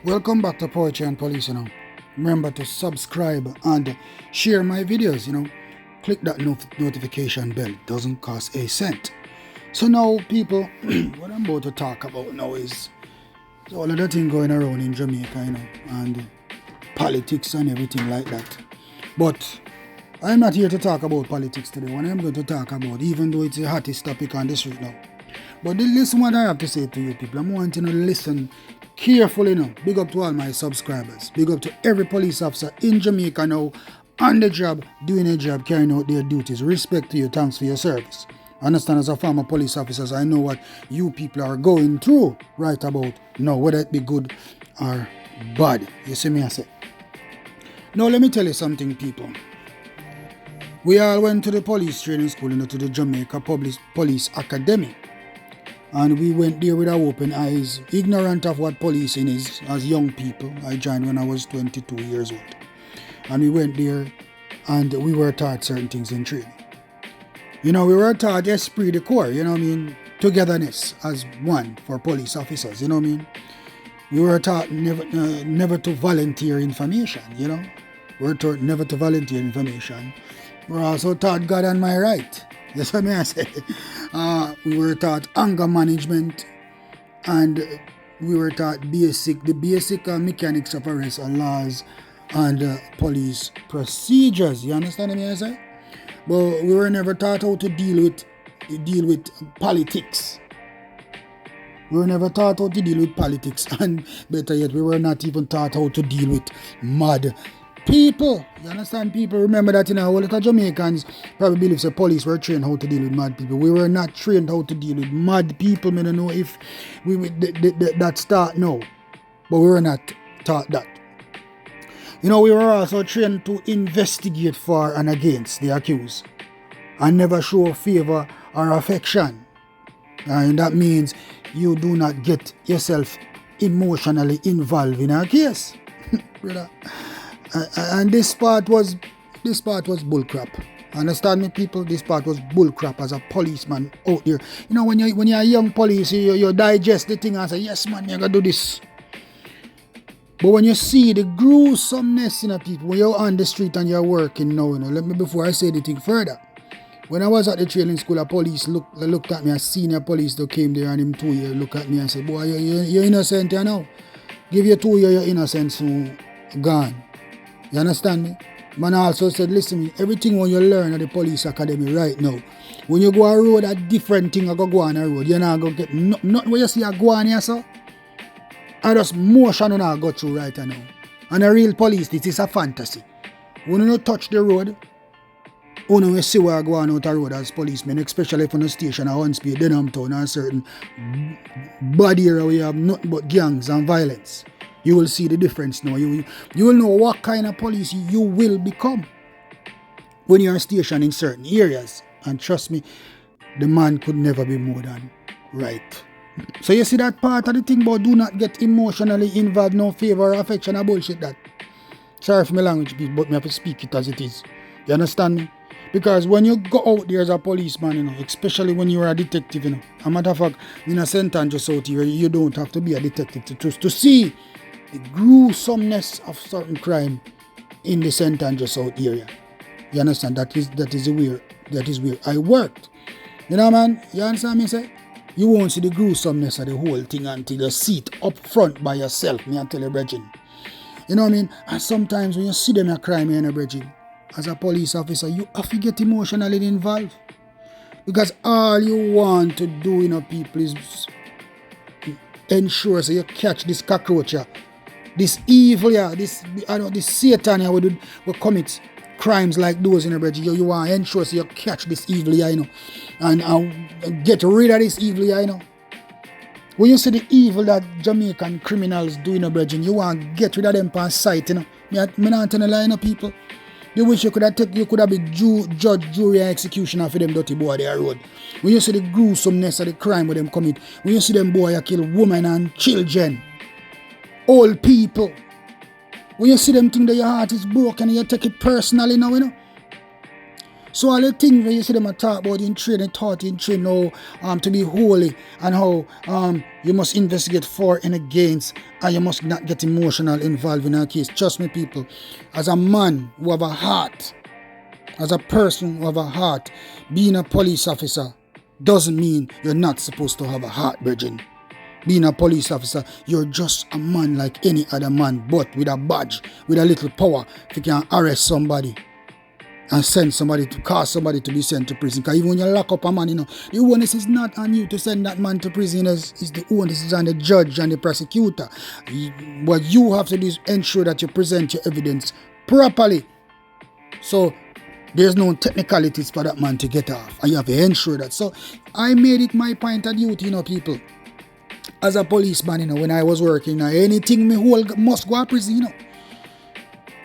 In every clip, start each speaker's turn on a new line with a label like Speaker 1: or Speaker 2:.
Speaker 1: Welcome back to Poetry and Police. Remember to subscribe and share my videos. Click that notification bell. It doesn't cost a cent. So now, people, what I'm about to talk about now is all of the thing going around in Jamaica, and politics and everything like that. But I'm not here to talk about politics today. What I'm going to talk about, even though it's the hottest topic on the street now. But listen what I have to say to you people. I'm wanting to listen carefully now. Big up to all my subscribers. Big up to every police officer in Jamaica now, on the job, doing a job, carrying out their duties. Respect to you. Thanks for your service. Understand, as a former police officer, I know what you people are going through right about now, whether it be good or bad. You see me, I say. Now, let me tell you something, people. We all went to the police training school, to the Jamaica Police Academy. And we went there with our open eyes, ignorant of what policing is as young people. I joined when I was 22 years old. And we went there and we were taught certain things in training. We were taught esprit de corps, togetherness as one for police officers, We were taught never to volunteer information, We were taught never to volunteer information. We were also taught God and my right. That's what I say. We were taught anger management, and we were taught the basic mechanics of arrest and laws and police procedures. You understand what I say? But we were never taught how to deal with politics. We were never taught how to deal with politics, and better yet, we were not even taught how to deal with mad people. You understand, people? Remember that, a lot of Jamaicans probably believe the police were trained how to deal with mad people. We were not trained how to deal with mad people. I don't know if that start now, but we were not taught that. We were also trained to investigate for and against the accused and never show favor or affection. And that means you do not get yourself emotionally involved in a case. Brother. And this part was bullcrap. Understand me, people? This part was bullcrap as a policeman out there. When you're a young police, you digest the thing and say, yes, man, you're going to do this. But when you see the gruesomeness, people, when you're on the street and you're working now, let me, before I say anything further. When I was at the training school, a police looked at me, a senior police that came there, and him 2 years looked at me and said, boy, you're innocent, Give you 2 years, your innocence soon gone. You understand me? Man also said, listen, everything when you learn at the police academy right now, when you go on a road, a different thing go on a road. You're not going to get nothing where you see a go on here, sir. I just motion and I go through right now. And a real police, this is a fantasy. When you don't touch the road, you will see where I go on out the road as policemen, especially from the station at one speed, Denham Town, and certain bad area where you have nothing but gangs and violence. You will see the difference now. You will know what kind of police you will become when you are stationed in certain areas. And trust me, the man could never be more than right. So you see that part of the thing about do not get emotionally involved, no favor or affection or bullshit that. Sorry for my language, people, but me have to speak it as it is. You understand me? Because when you go out there as a policeman, especially when you're a detective, a matter of fact, in a St. Andrews out here, you don't have to be a detective to see the gruesomeness of certain crime in the St. Andrews South area. You understand? That is where I worked. Man? You understand me, say? You won't see the gruesomeness of the whole thing until you see it up front by yourself, me I tell you, brethren. You know what I mean? And sometimes when you see them a crime in a brethren, as a police officer, you have to get emotionally involved. Because all you want to do, people, is ensure so you catch this cockroach, this evil, this Satan will commit crimes like those in the bridge. You want to ensure so you catch this evil, and get rid of this evil, When you see the evil that Jamaican criminals do in the bridge, you want to get rid of them on sight, Me not telling a lie, people. You wish you could have been judge, jury, and executioner for them dirty boy there road. When you see the gruesomeness of the crime with them commit, when you see them boy kill women and children, old people, when you see them think that your heart is broken and you take it personally now, So all the things when you see them talk about in training, taught in training how to be holy and how you must investigate for and against, and you must not get emotional involved in a case. Trust me, people, as a man who have a heart, as a person who have a heart, being a police officer doesn't mean you're not supposed to have a heart, virgin. Being a police officer, you're just a man like any other man, but with a badge, with a little power, if you can arrest somebody and send somebody to cause somebody to be sent to prison. Because even when you lock up a man, the onus is not on you to send that man to prison. It's the onus is on the judge and the prosecutor. What you have to do is ensure that you present your evidence properly. So there's no technicalities for that man to get off, and you have to ensure that. So I made it my point of duty, people. As a policeman, when I was working, anything me hold must go to prison,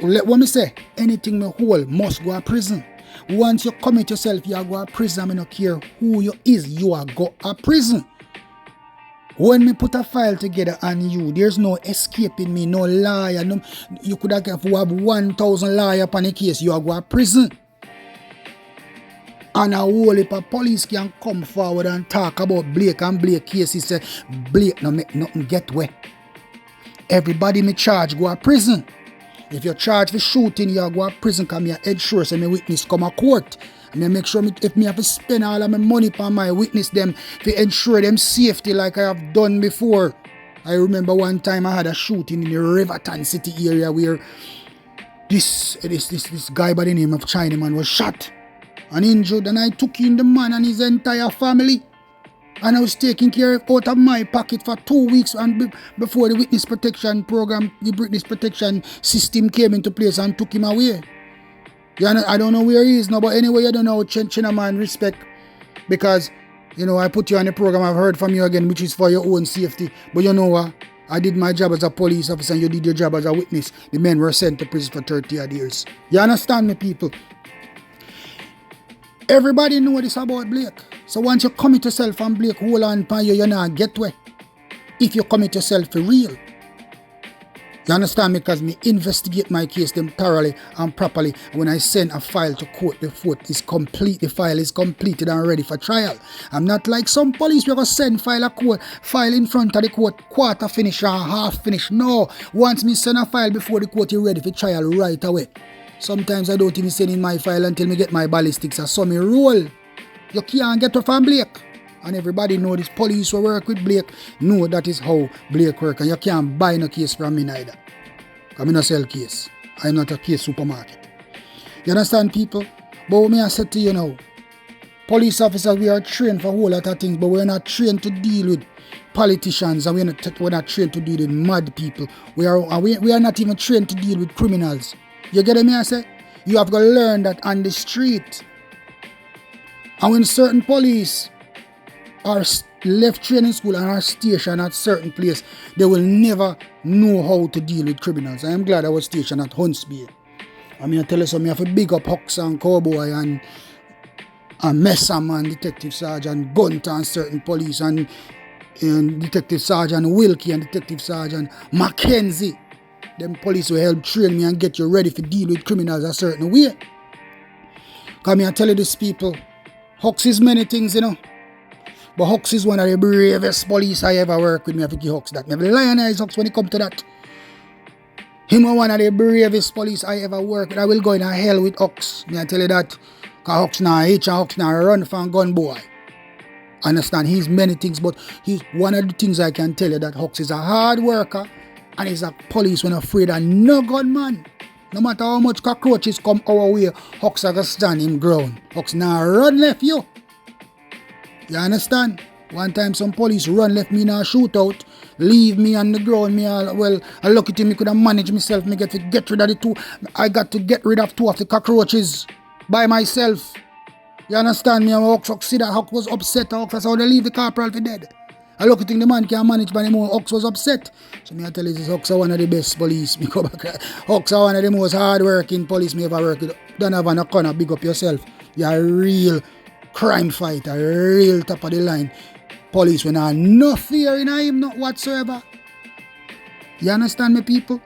Speaker 1: Let me say, anything me hold must go to prison. Once you commit yourself, you go to prison. I don't care who you is, you are go to prison. When me put a file together on you, there's no escaping me, no liar. No, you could have 1,000 liars upon a case, you are go to prison. And a whole heap of police can come forward and talk about Blake and Blake cases. Say Blake no make nothing get away. Everybody me charge go to prison. If you're charged for shooting, you go to prison because me head sure so my witness come to court. And I make sure if me have to spend all of my money for my witness them to ensure them safety like I have done before. I remember one time I had a shooting in the Riverton City area where this guy by the name of Chinaman was shot and injured, and I took in the man and his entire family, and I was taking care of out of my pocket for 2 weeks and before the witness protection program, the witness protection system came into place and took him away. I don't know where he is now, but anyway, I don't know China man respect, because I put you on the program. I've heard from you again, which is for your own safety. But you know what? I did my job as a police officer and you did your job as a witness. The men were sent to prison for 30 odd years. You understand me, people? Everybody know this about Blake. So once you commit yourself and Blake hold on pan you not get away. If you commit yourself for real. You understand me? Because me investigate my case them thoroughly and properly. When I send a file to court, the file is completed and ready for trial. I'm not like some police who ever send file in front of the court, quarter finish or half finish. No, once me send a file before the court, you're ready for trial right away. Sometimes I don't even send in my file until me get my ballistics. I saw me roll. You can't get off from Blake. And everybody know this police who work with Blake know that is how Blake work. And you can't buy no case from me neither. Because I don't sell case. I'm not a case supermarket. You understand, people? But what I said to you now, police officers, we are trained for a whole lot of things, but we're not trained to deal with politicians, and we're not trained to deal with mad people. We are not even trained to deal with criminals. You get me? I say? You have to learn that on the street. And when certain police are left training school and are stationed at certain place, they will never know how to deal with criminals. I am glad I was stationed at Huntsby. I mean, I tell you something, I have to big up Hux and Cowboy and Messa Man, Detective Sergeant Gunter and certain police and Detective Sergeant Wilkie and Detective Sergeant Mackenzie. Them police will help train me and get you ready to deal with criminals a certain way. Because I tell you this, people, Hux is many things, But Hux is one of the bravest police I ever worked with. Me have to give Hux that. Me have to lionize Hux when it comes to that. Him is one of the bravest police I ever worked with. I will go in a hell with Hux. Me I tell you that. Because Hux now hitch and Hux now run from gun boy. Understand? He's many things, but he's one of the things I can tell you that Hux is a hard worker. And he's a police when afraid of no gunman. No matter how much cockroaches come our way, Hux are going to stand him ground. Hux now run left you. You understand? One time some police run left me in a shootout, leave me on the ground. I lucky to me could have managed myself. Me get rid of the two. I got to get rid of 2 of the cockroaches by myself. You understand me? And Hux see that Hux was upset. Hux said, how they leave the corporal for dead. I look at the man can't manage by the more. Hux was upset. So me I tell you this, Hux are one of the best police. Me go back. Hux are one of the most hard-working police me ever worked with. Don't have a corner, big up yourself. You're a real crime fighter, a real top of the line. Police when I no fear in him, not whatsoever. You understand me, people?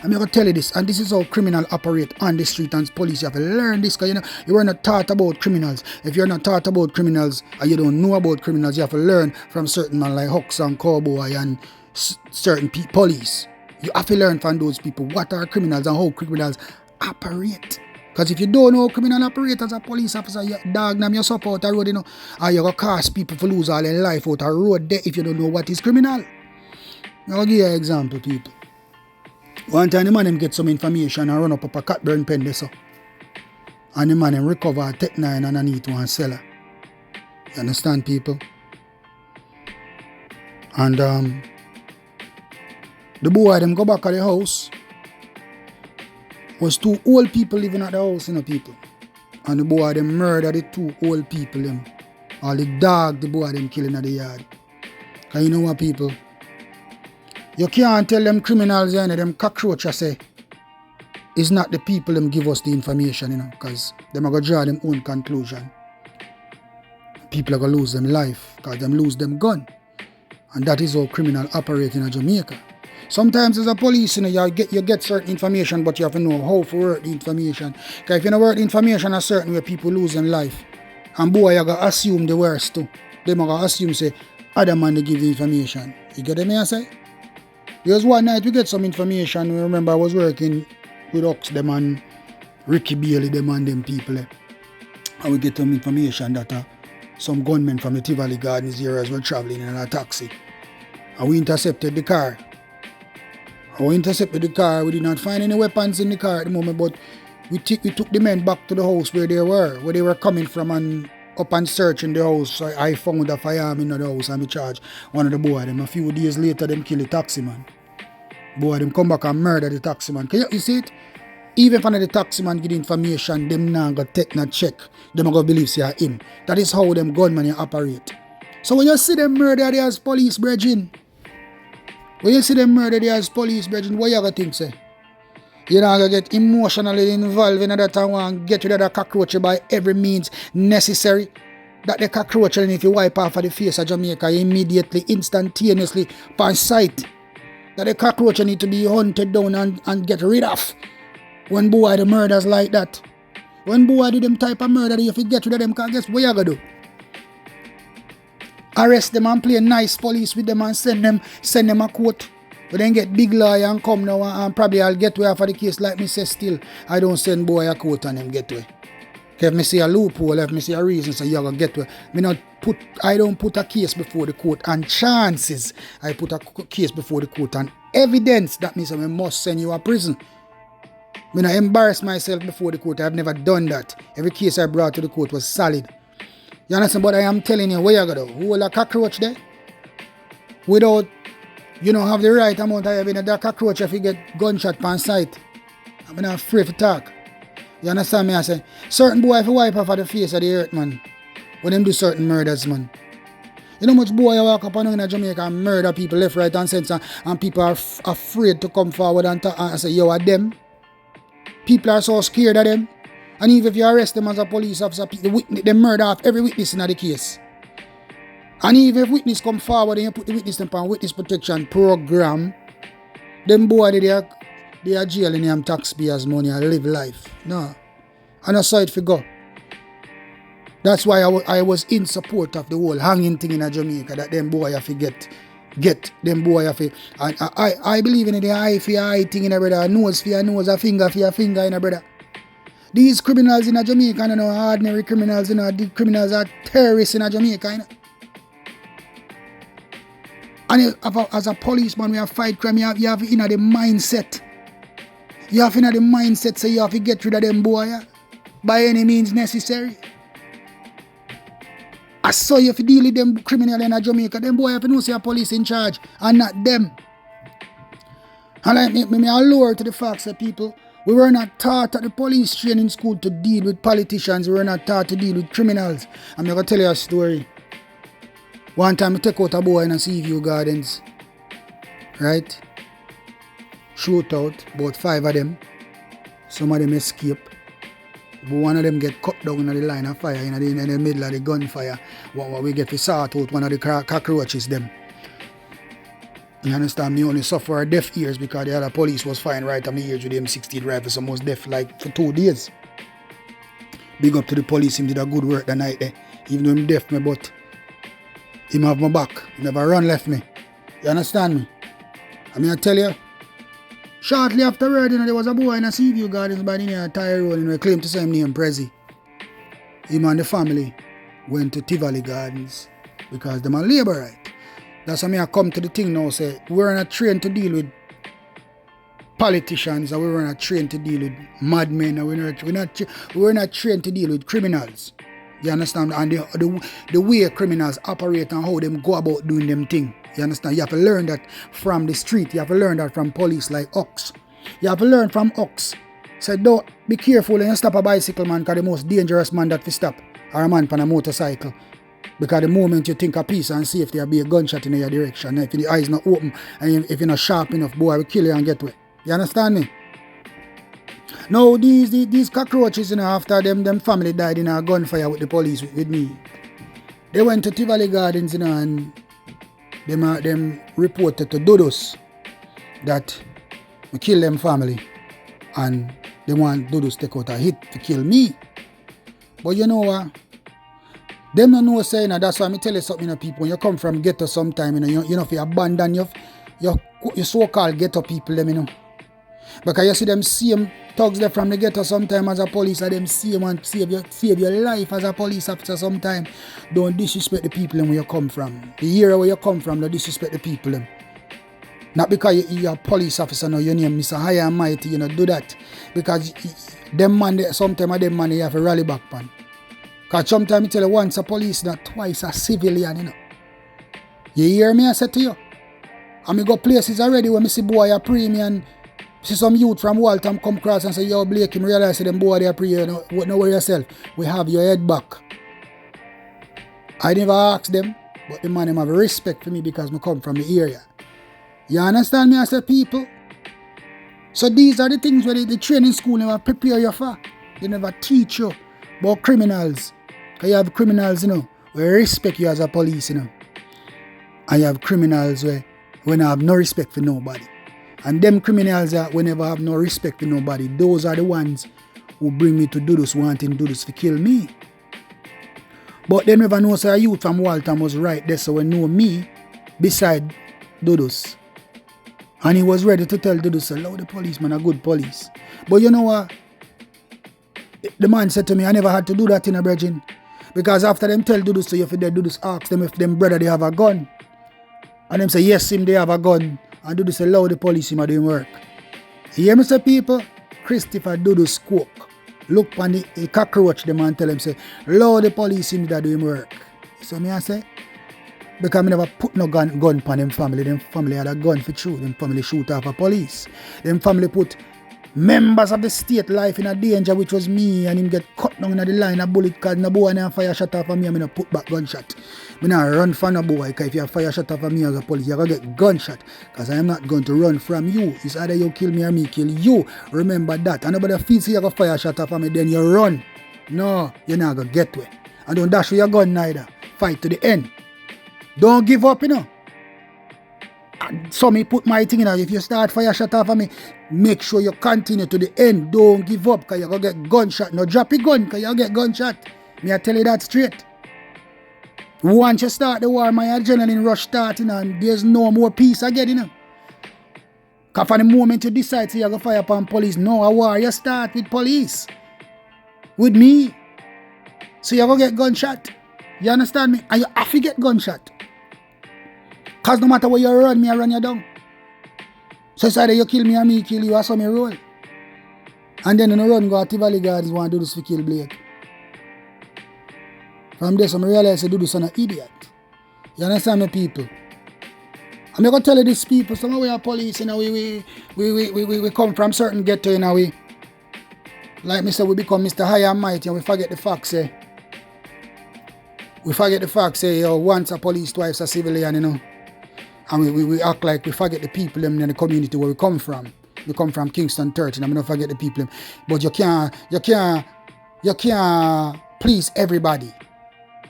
Speaker 1: I'm going to tell you this, and this is how criminals operate on the street and police. You have to learn this, because you are not taught about criminals. If you're not taught about criminals and you don't know about criminals, you have to learn from certain men like Hux and Cowboy and certain police. You have to learn from those people what are criminals and how criminals operate. Because if you don't know how criminal operate as a police officer, you dog them yourself out the road, and you're going to cause people to lose all their life out the road there if you don't know what is criminal. I'll give you an example, people. One time the man him get some information and run up a Catburn pen there, so. And the man him recover a Tech 9 underneath one cellar. You understand, people? And the boy them go back at the house. Was 2 old people living at the house, people. And the boy them murder the 2 old people them. All the dog the boy them killing at the yard. Cause you know what, people? You can't tell them criminals, them cockroaches say it's not the people them give us the information, because them are going to draw them own conclusion. People are going to lose them life because them lose them gun. And that is how criminals operate in Jamaica. Sometimes as a police, you get certain information, but you have to know how to work the information. Because if you don't work the information a certain way, people lose them life. And boy, you got to assume the worst too. They are going to assume, say, other man they give the information. You get me I say? Because one night we get some information. We remember I was working with Ox, them and Ricky Bailey, them and them people. And we get some information that some gunmen from the Tivoli Gardens areas were traveling in a taxi. And we intercepted the car. We did not find any weapons in the car at the moment, but we took the men back to the house where they were coming from, and up and searching the house. So I found a firearm in the house and we charged one of the boys. A few days later, them kill the taxi man. Boy, them come back and murder the taxi man. You see it? Even if the taxi man give information, them not going to take no check. Them not going to believe say him. That is how them gunmen operate. So when you see them murder as police, brethren, what you going to think, say? You're not going to get emotionally involved in that and get rid of the cockroach by every means necessary. That the cockroach, and if you wipe off of the face of Jamaica immediately, instantaneously, by sight, that the cockroach need to be hunted down and get rid of. When boy the murders like that. When boy do them type of murder, if you get rid of them, guess what you going to do? Arrest them and play nice police with them and send them a court. But then get big lawyer and come now and probably I'll get away for the case. Like me say still, I don't send boy a court and them get away. If me see a loophole, if me see a reason, so you're going to get away. I don't put a case before the court and chances. I put a case before the court and evidence. That means I must send you a prison. When I embarrass myself before the court, I've never done that. Every case I brought to the court was solid. You understand? But I am telling you, where you go to? Hold a cockroach there? Without, you don't have the right amount of having a cockroach if you get gunshot on sight. I'm not afraid to talk. You understand me? I say, certain boy if you wipe off of the face of the earth, man. When them do certain murders, man. You know much boy you walk up in Jamaica and murder people left, right and center, and people are afraid to come forward and say, yo, are them? People are so scared of them. And even if you arrest them as a police officer, they murder off every witness in the case. And even if witness come forward and you put the witness on witness protection program, them boy they are jailing them taxpayers' money and live life. No. And that's how it for go. That's why I was in support of the whole hanging thing in Jamaica, that them boy have to get them boy have to. And I believe in the eye for your eye thing in a brother, nose for your nose, a finger for your finger in a brother. These criminals in Jamaica, you know, ordinary criminals, you know, the criminals are terrorists in Jamaica, you know. And as a policeman, we have fight crime, you have the mindset. You have the mindset, so you have to get rid of them boy, yeah? By any means necessary. I saw you have to deal with them criminals in Jamaica, them boy have to know say a police in charge, and not them. And like me allure to the facts that people, we were not taught at the police training school to deal with politicians. We were not taught to deal with criminals. I'm going to tell you a story. One time I take out a boy in a Seaview Gardens. Right? Shoot out, about 5 of them. Some of them escape. But one of them get cut down in the line of fire, in the middle of the gunfire. What we get to sort out one of the cockroaches them. You understand? Me only suffer deaf ears because the other police was fine right on my ears with the M16 rifle, so I was deaf like for 2 days. Big up to the police, him did a good work that night there. Even though him deaf me, but him have my back. He never run left me. You understand me? I mean, I tell you, shortly afterward, there was a boy in a Seaview Gardens by the name of Tyrone, he claimed to say him name Prezi. Him and the family went to Tivoli Gardens because them are labor right. That's why I come to the thing now, say, we're not trained to deal with politicians, and we're not trained to deal with madmen, and we're not trained to deal with criminals. You understand? And the way criminals operate and how them go about doing them thing. You understand? You have to learn that from the street. You have to learn that from police like Ox. You have to learn from Ox. So don't be careful when you stop a bicycle man, because the most dangerous man that we stop, or a man on a motorcycle. Because the moment you think of peace and safety, there'll be a gunshot in your direction. If the eyes not open and if you're not sharp enough, boy, I will kill you and get away. You understand me? Now these cockroaches, after them family died in a gunfire with the police with me, they went to Tivoli Gardens, and them reported to Dodos that we kill them family, and they want Dodos to take out a hit to kill me. But you know what? Them don't know saying that's why I tell you something, people. When you come from ghetto sometime, you know, if you abandon your so-called ghetto people, them, because you see them same thugs there from the ghetto sometime as a police, and them same and save your life as a police officer sometime. Don't disrespect the people where you come from. The area where you come from, don't disrespect the people. Not because you're a police officer, no, your name Mr. High and Mighty, do that. Because them man, sometimes them man, you have to rally back, man. Because sometimes I tell you, once a police, not twice a civilian, You hear me, I say to you? And me go places already where me see boy a pray me, and see some youth from Waltham come across and say, yo, Blake, him realize them boy they a pray, no worry yourself. We have your head back. I never ask them, but the man them have respect for me because me come from the area. You understand me, I say, people? So these are the things where the training school never prepare you for. They never teach you about criminals. Because you have criminals, we respect you as a police, And you have criminals where we have no respect for nobody. And them criminals that we never have no respect for nobody, those are the ones who bring me to do this, wanting to do this to kill me. But they never know a youth from Waltham was right there, so they know me beside Dudus. And he was ready to tell Dudus, allow the policeman a good police. But you know what? The man said to me, I never had to do that in a bridging. Because after them tell Dudus, so if they Dudus ask them if them brother they have a gun. And them say, yes, him they have a gun. And Dudus allow the police him doing work. You hear me say, people? Christopher Dudus squawk. Look on the cockroach them and tell them, say, allow the police him that doing work. So me I say, because I never put no gun on them family. Them family had a gun for true. Them family shoot off a police. Them family put members of the state life in a danger, which was me, and him get cut down in the line of bullet because no boy and fire shot off of me, and I not put back gunshot. I not run from no boy, because if you fire shot off of me as a police, you're going to get gunshot, because I am not going to run from you. It's either you kill me or me kill you. Remember that. And nobody feels you're going to fire shot off of me, then you run. No, you're not going to get away. And don't dash with your gun neither. Fight to the end. Don't give up, So me put my thing in. If you start fire shot off of me, make sure you continue to the end. Don't give up, because you're going to get gunshot. No, drop your gun, because you'll get gunshot. Me I tell you that straight. Once you start the war, my adrenaline rush starting, and there's no more peace again, Because from the moment you decide to you're going to fire upon police, no, a war, you start with police. With me. So you're going to get gunshot. You understand me? And you have to get gunshot. Because no matter where you run, me I run you down. So it's either you kill me or me kill you, or so me roll. And then in the run, go to Tivoli Gardens want to do this to kill Blake. From there, so I realize I do this on an idiot. You understand me, people? I'm going to tell you these people, some of we are police, we come from certain ghetto, we, like me say, we become Mr. High and Mighty, and we forget the facts, We forget the facts, once a police, twice a civilian, And we act like we forget the people in the community where we come from. We come from Kingston 13, I'm not forget the people. But you can't please everybody.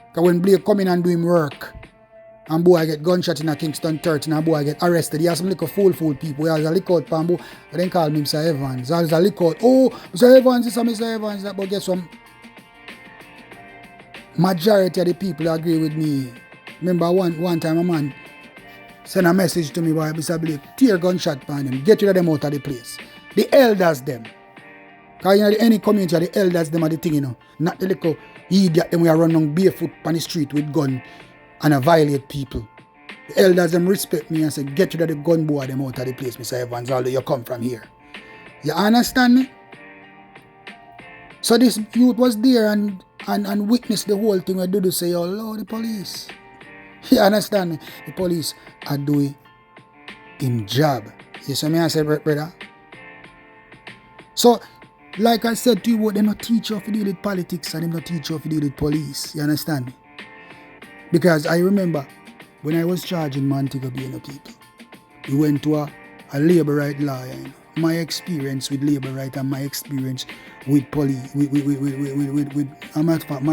Speaker 1: Because when Blake come in and do him work, And boy get gunshot in a Kingston 13 and boy get arrested. He has some little fool people. He has a lick out pambo. But then call me Mr. Evans. There's a lick out. Oh, Mr. Evans, this is Mr. Evans. But guess what? Majority of the people agree with me. Remember one time a man send a message to me by Mr. Blake, tear gunshot on him, get rid of them out of the place. The elders them. Because you know, any community, the elders them are the thing, you know. Not the little idiot them we are running barefoot on the street with gun and violate people. The elders them respect me and say, get rid of the gun boy them out of the place, Mr. Evans, although you come from here. You understand me? So this youth was there and witnessed the whole thing. I do to say, oh Lord, the police. You understand me? The police are doing in job. You see me I say, brother? So, like I said to you, they not teach you how to deal with politics and they not teach you how to deal with police. You understand me? Because I remember when I was charging Montego Bay people, we went to a labor right lawyer. You know. My experience with labor right and my experience with police, my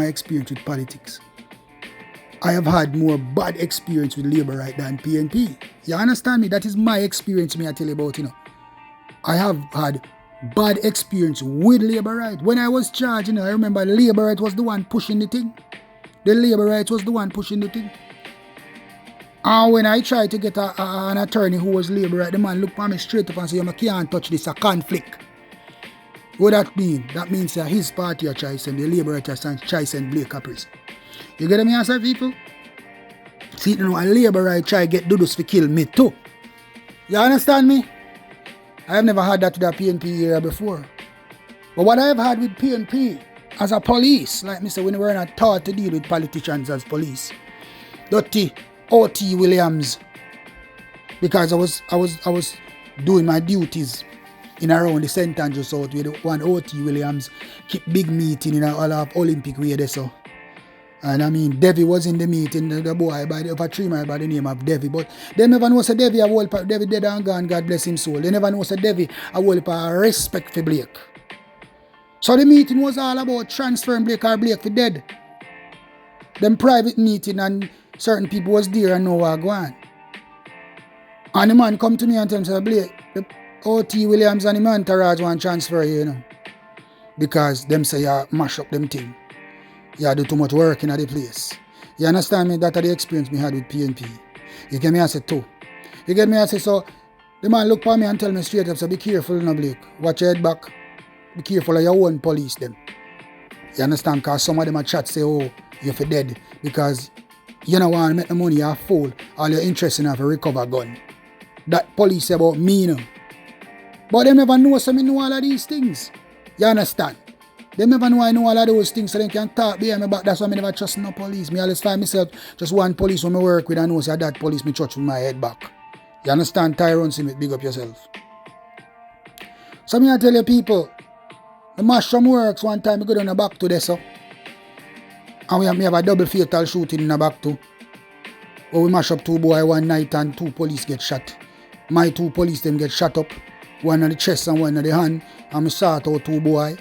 Speaker 1: experience with politics. I have had more bad experience with labor right than PNP. You understand me? That is my experience me I tell you about, you know. I have had bad experience with labor right. When I was charged, you know, I remember labor right was the one pushing the thing. The labor right was the one pushing the thing. And when I tried to get an attorney who was labor right, the man looked at me straight up and said, I can't touch this, a conflict. What that mean? That means that his party are trying to send the labor right try to send Blake a prison. You get me answer, people? See, you know, a labor right try to get Dudus to kill me too. You understand me? I have never had that with the PNP era before. But what I have had with PNP as a police, like me say, when we were not taught to deal with politicians as police. Dirty O.T. Williams. Because I was doing my duties in around the St. Andrew South with one O.T. Williams keep big meeting in all of Olympic way there so. And I mean, Devi was in the meeting, the boy of a 3 mile by the name of Devi. But they never know say Devi a whole Devi dead and gone, God bless him soul. They never know say Devi a whole respect for Blake. So the meeting was all about transferring Blake or Blake for dead. Them private meeting and certain people was there and know what going. And the man come to me and tell me, say, Blake, the O.T. Williams and the entourage want transfer you know. Because them say you mash up them thing. You do too much work in the place. You understand me? That's the experience me had with PNP. You get me? I say too. You get me? I say so. The man look for me and tell me straight up, so be careful, no Blake. Watch your head back. Be careful of your own police them. You understand? Because some of them a chat say, oh, you're for dead. Because you don't want to make the money you fool. All your interest in have a recover gun. That police say about me, you know. But they never know so me know all of these things. You understand? They never know I know all of those things so they can talk behind me back. That's why I never trust no police. Me always find myself just one police when I work with and know say that police me trust with my head back. You understand? Tyrone Smith, big up yourself. So me I tell you people, the mushroom works one time I go down the back to this so. And we have a double fatal shooting in the back too. Where we mash up 2 boys one night and 2 police get shot. My 2 police them get shot up. One on the chest and one on the hand. And I shot out 2 boys.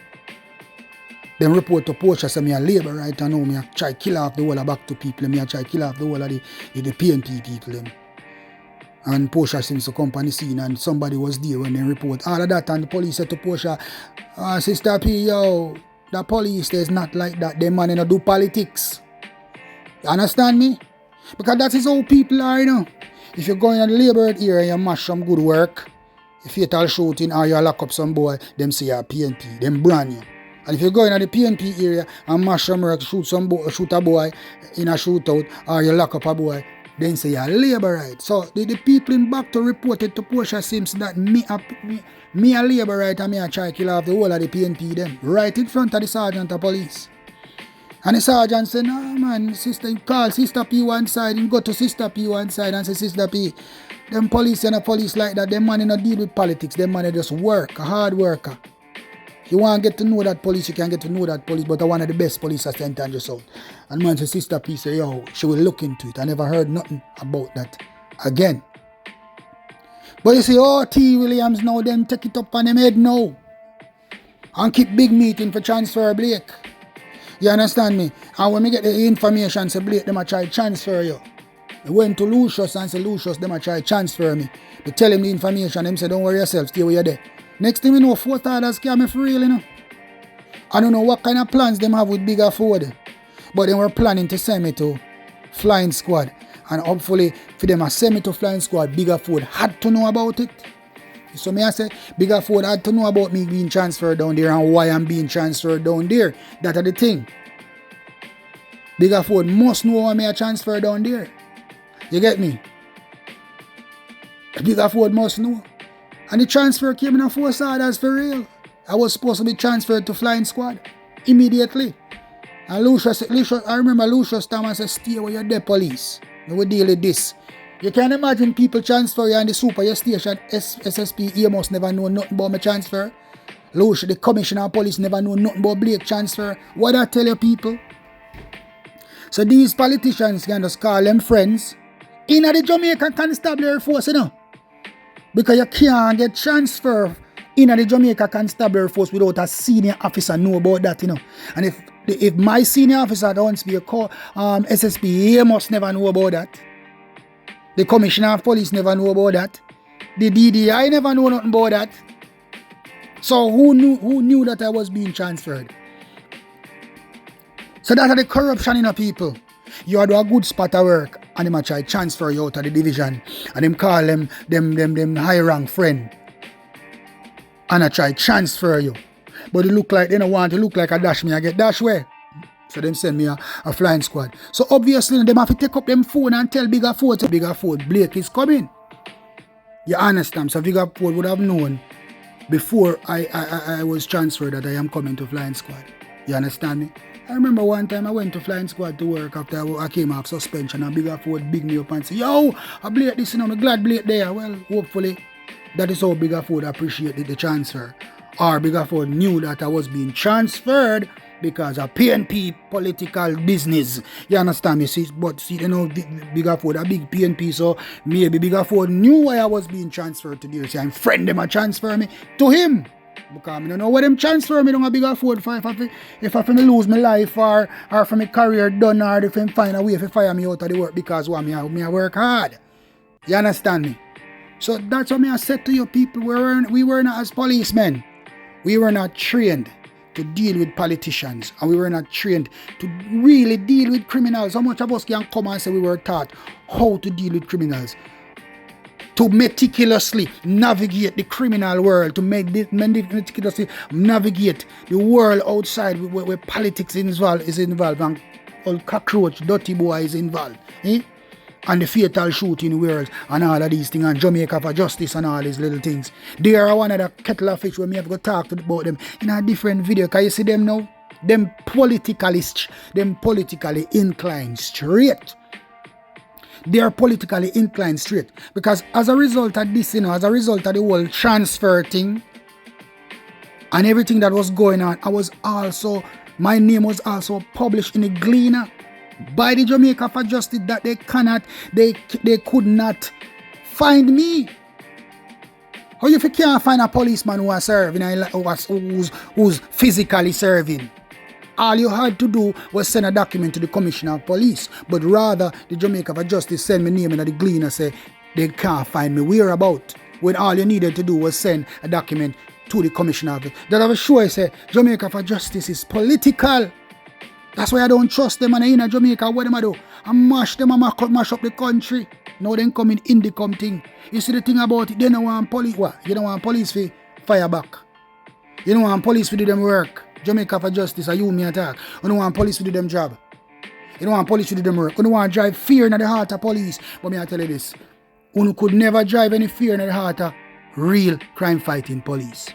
Speaker 1: Then report to Porsche say me a labor right now. Me a try kill off the whole of back to people. Me a try kill off the whole of the PNP people them. And Porsche seems to come on the scene and somebody was there when they report all of that and the police said to Porsche, Sister P, yo, the police is not like that. They man don't do politics. You understand me? Because that is how people are, you know. If you're going in the labor area and you mash some good work, if you fatal shooting or you lock up some boy, them say you're PNP, them brand you. And if you go in the PNP area and mash some work, shoot a boy in a shootout or you lock up a boy, then say you're labor right. So the people in back to reported to Porsche seems that me a labor right and me a try kill off the whole of the PNP them. Right in front of the sergeant of police. And the sergeant said, no man, sister, call Sister P one side and go to Sister P one side and say, Sister P, them police and a police like that, them man not deal with politics, them man just work, a hard worker. You want to get to know that police, you can get to know that police, but I one of the best police at St. Andrew South. And man said, Sister P say, yo, she will look into it. I never heard nothing about that again. But you see, oh, T. Williams now, them take it up on them head now. And keep big meeting for transfer Blake. You understand me? And when we get the information, say Blake, them a try transfer you. I went to Lucius and said, Lucius, them a try transfer me. They tell him the information. Them say, don't worry yourself, stay where you're there. Next thing we know, 4 orders scam me for real, you know. I don't know what kind of plans them have with Bigger Ford. But they were planning to send me to Flying Squad. And hopefully, for them to send me to Flying Squad, Bigger Ford had to know about it. So me I say, Bigger Ford had to know about me being transferred down there and why I'm being transferred down there. That are the thing. Bigger Ford must know why me I transfer down there. You get me? Bigger Ford must know. And the transfer came in a 4 orders for real. I was supposed to be transferred to Flying Squad immediately. And Lucius, I remember Lucius Thomas said, stay where you're there, police. We will deal with this. You can imagine people transfer you on the super, your station, SSP, you must never know nothing about my transfer. Lucius, the commissioner of police, never know nothing about Blake transfer. What I tell you people? So these politicians can just call them friends. In the Jamaican Constabulary Force, you know. Because you can't get transferred in the Jamaica Constabulary Force without a senior officer know about that, you know. And if my senior officer don't be a SSP, he must never know about that. The Commissioner of Police never know about that. The DDI never know nothing about that. So who knew that I was being transferred? So that's the corruption in the people. You do a good spot of work and them try transfer you out of the division and them call them high rank friend and I try transfer you. But they look like they don't want to look like a dash me. I get dash where? So them send me a Flying Squad. So obviously them have to take up them phone and tell Bigger Ford, Blake is coming. You understand? So Bigger Ford would have known before I was transferred that I am coming to Flying Squad. You understand me? I remember one time I went to Flying Squad to work after I came off suspension and Bigger Ford big me up and say, yo, I Blake this, you know, I'm glad Blake there. Well, hopefully that is how Bigger Ford appreciated the transfer. Or Bigger Ford knew that I was being transferred because of PNP political business. You understand me? But see, you know, Bigger Ford a big PNP, so maybe Bigger Ford knew why I was being transferred to there. So I'm friend them a transfer me to him. Because I don't know what them transfer me to a Bigger Ford for if I lose my life or for my career done or if I find a way to fire me out of the work because me I work hard. You understand me? So that's what I said to you people. We were not as policemen. We were not trained to deal with politicians and we were not trained to really deal with criminals. How much of us can come and say we were taught how to deal with criminals? To meticulously navigate the criminal world, to meticulously navigate the world outside where politics is involved and all cockroach, dirty boy is involved. And the fatal shooting world and all of these things and Jamaica for justice and all these little things. They are one of the kettle of fish where we have to talk about them in a different video. Can you see them now? Them politically inclined straight. They are politically inclined straight. Because as a result of this, you know, as a result of the whole transfer thing and everything that was going on, my name was also published in the Gleaner by the Jamaica for Justice that they could not find me. How you can't find a policeman who is serving, who's physically serving? All you had to do was send a document to the Commissioner of Police. But rather, the Jamaica for Justice send me name in the Gleaner say they can't find me whereabout. When all you needed to do was send a document to the Commissioner of it. That I was sure I say Jamaica for Justice is political. That's why I don't trust them and in Jamaica. What them I do? I mash them and mash up the country. Now they come in the come thing. You see the thing about it, they don't want police. What? You don't want police to fire back. You don't want police to do them work. Jamaica for Justice, are you me attack? You don't want police to do them job. You don't want police to do them work. You don't want to drive fear in the heart of police. But me I tell you this. You could never drive any fear in the heart of real crime fighting police.